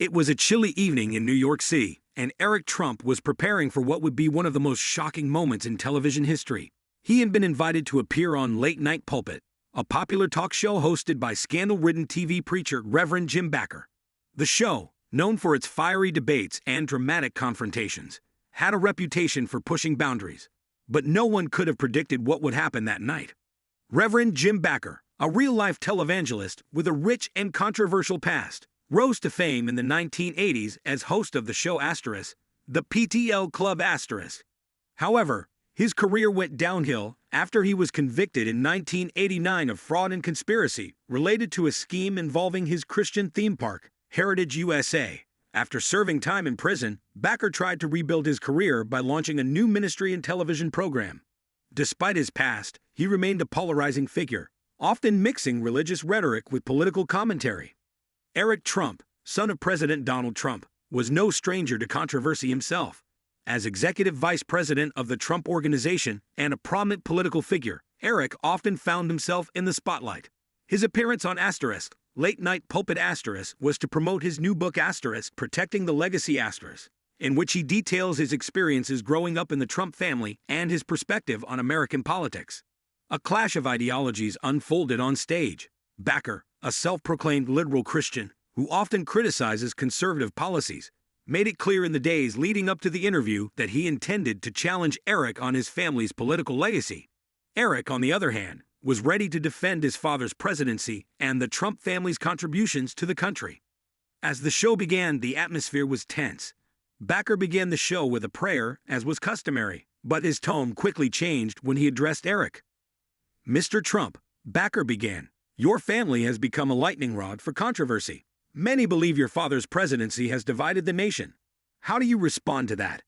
It was a chilly evening in New York City, and Eric Trump was preparing for what would be one of the most shocking moments in television history. He had been invited to appear on Night Pulpit, a popular talk show hosted by scandal-ridden TV preacher Reverend Jim Bakker. The show, known for its fiery debates and dramatic confrontations, had a reputation for pushing boundaries. But no one could have predicted what would happen that night. Reverend Jim Bakker, a real-life televangelist with a rich and controversial past, rose to fame in the 1980s as host of the show The PTL Club *. However, his career went downhill after he was convicted in 1989 of fraud and conspiracy related to a scheme involving his Christian theme park, Heritage USA. After serving time in prison, Bakker tried to rebuild his career by launching a new ministry and television program. Despite his past, he remained a polarizing figure, often mixing religious rhetoric with political commentary. Eric Trump, son of President Donald Trump, was no stranger to controversy himself. As executive vice president of the Trump Organization and a prominent political figure, Eric often found himself in the spotlight. His appearance on Night Pulpit was to promote his new book Protecting the Legacy in which he details his experiences growing up in the Trump family and his perspective on American politics. A clash of ideologies unfolded on stage. Bakker, a self-proclaimed liberal Christian who often criticizes conservative policies, made it clear in the days leading up to the interview that he intended to challenge Eric on his family's political legacy. Eric, on the other hand, was ready to defend his father's presidency and the Trump family's contributions to the country. As the show began, the atmosphere was tense. Bakker began the show with a prayer, as was customary, but his tone quickly changed when he addressed Eric. "Mr. Trump," Bakker began, "your family has become a lightning rod for controversy. Many believe your father's presidency has divided the nation. How do you respond to that?"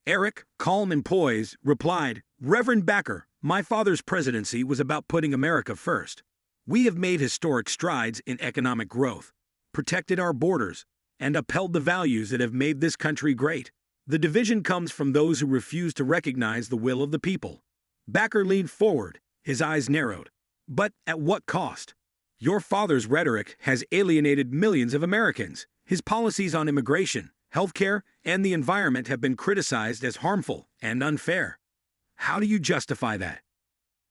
Eric, calm and poised, replied, "Reverend Bakker, my father's presidency was about putting America first. We have made historic strides in economic growth, protected our borders, and upheld the values that have made this country great. The division comes from those who refuse to recognize the will of the people." Bakker leaned forward, his eyes narrowed. "But at what cost? Your father's rhetoric has alienated millions of Americans. His policies on immigration, healthcare, and the environment have been criticized as harmful and unfair. How do you justify that?"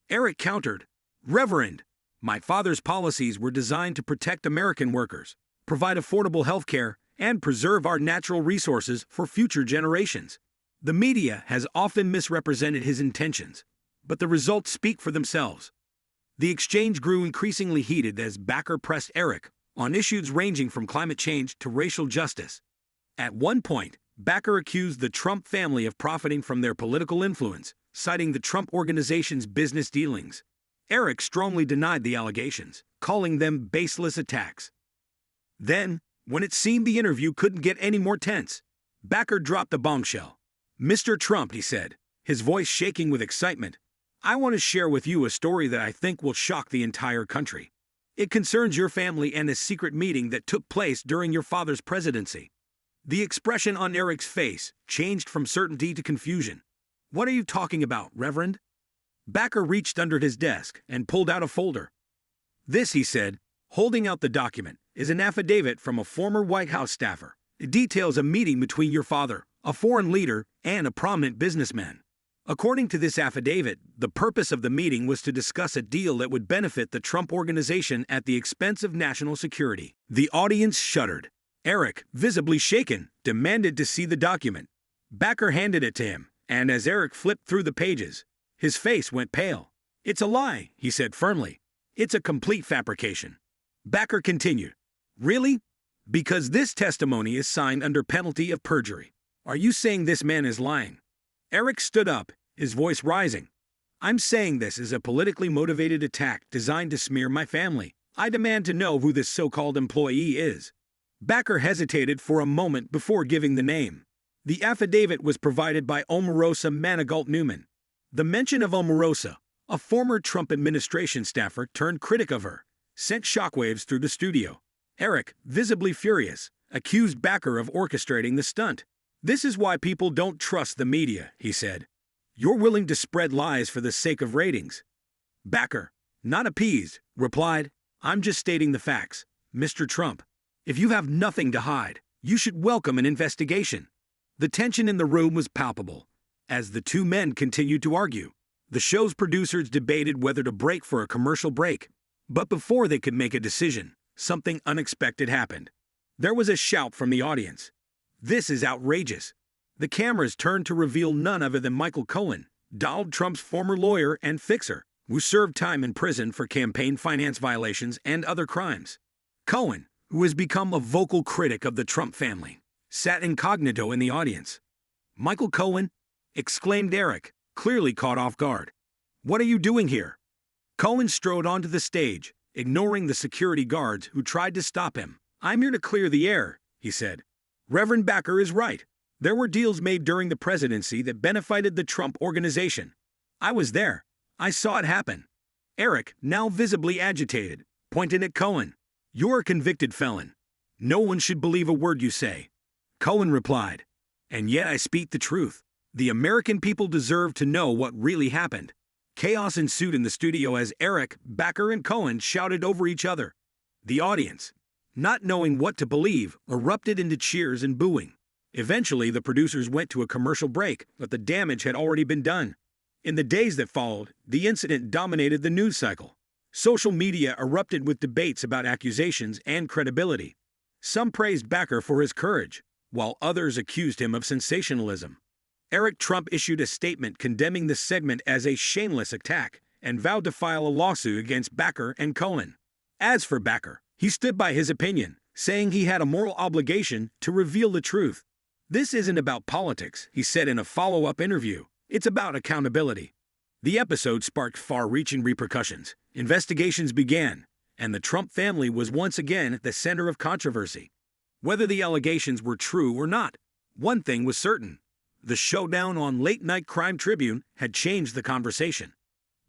Eric countered, "Reverend, my father's policies were designed to protect American workers, provide affordable healthcare, and preserve our natural resources for future generations. The media has often misrepresented his intentions, but the results speak for themselves." The exchange grew increasingly heated as Bakker pressed Eric on issues ranging from climate change to racial justice. At one point, Bakker accused the Trump family of profiting from their political influence, citing the Trump Organization's business dealings. Eric strongly denied the allegations, calling them baseless attacks. Then, when it seemed the interview couldn't get any more tense, Bakker dropped a bombshell. "Mr. Trump," he said, his voice shaking with excitement, "I want to share with you a story that I think will shock the entire country. It concerns your family and a secret meeting that took place during your father's presidency." The expression on Eric's face changed from certainty to confusion. "What are you talking about, Reverend?" Bakker reached under his desk and pulled out a folder. "This," he said, holding out the document, "is an affidavit from a former White House staffer. It details a meeting between your father, a foreign leader, and a prominent businessman. According to this affidavit, the purpose of the meeting was to discuss a deal that would benefit the Trump Organization at the expense of national security." The audience shuddered. Eric, visibly shaken, demanded to see the document. Bakker handed it to him, and as Eric flipped through the pages, his face went pale. "It's a lie," he said firmly. "It's a complete fabrication." Bakker continued, "Really? Because this testimony is signed under penalty of perjury. Are you saying this man is lying?" Eric stood up, his voice rising. "I'm saying this is a politically motivated attack designed to smear my family. I demand to know who this so-called employee is." Bakker hesitated for a moment before giving the name. The affidavit was provided by Omarosa Manigault Newman. The mention of Omarosa, a former Trump administration staffer turned critic of her, sent shockwaves through the studio. Eric, visibly furious, accused Bakker of orchestrating the stunt. "This is why people don't trust the media," he said. "You're willing to spread lies for the sake of ratings." Bakker, not appeased, replied, "I'm just stating the facts, Mr. Trump. If you have nothing to hide, You should welcome an investigation. The tension in the room was palpable. As the two men continued to argue, the show's producers debated whether to break for a commercial break. But before they could make a decision, something unexpected happened. There was a shout from the audience. "This is outrageous." The cameras turned to reveal none other than Michael Cohen, Donald Trump's former lawyer and fixer, who served time in prison for campaign finance violations and other crimes. Cohen, who has become a vocal critic of the Trump family, sat incognito in the audience. "Michael Cohen?" exclaimed Eric, clearly caught off guard. "What are you doing here?" Cohen strode onto the stage, ignoring the security guards who tried to stop him. "I'm here to clear the air," he said. "Reverend Bakker is right. There were deals made during the presidency that benefited the Trump organization. I was there. I saw it happen." Eric, now visibly agitated, pointed at Cohen. "You're a convicted felon. No one should believe a word you say." Cohen replied, "And yet I speak the truth. The American people deserve to know what really happened." Chaos ensued in the studio as Eric, Bakker, and Cohen shouted over each other. The audience, not knowing what to believe, erupted into cheers and booing. Eventually, the producers went to a commercial break, but the damage had already been done. In the days that followed, the incident dominated the news cycle. Social media erupted with debates about accusations and credibility. Some praised Bakker for his courage, while others accused him of sensationalism. Eric Trump issued a statement condemning the segment as a shameless attack and vowed to file a lawsuit against Bakker and Cohen. As for Bakker, he stood by his opinion, saying he had a moral obligation to reveal the truth. "This isn't about politics," he said in a follow-up interview. "It's about accountability." The episode sparked far-reaching repercussions. Investigations began, and the Trump family was once again at the center of controversy. Whether the allegations were true or not, one thing was certain. The showdown on Late Night Crime Tribune had changed the conversation.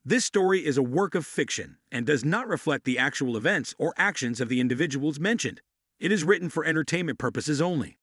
This story is a work of fiction and does not reflect the actual events or actions of the individuals mentioned. It is written for entertainment purposes only.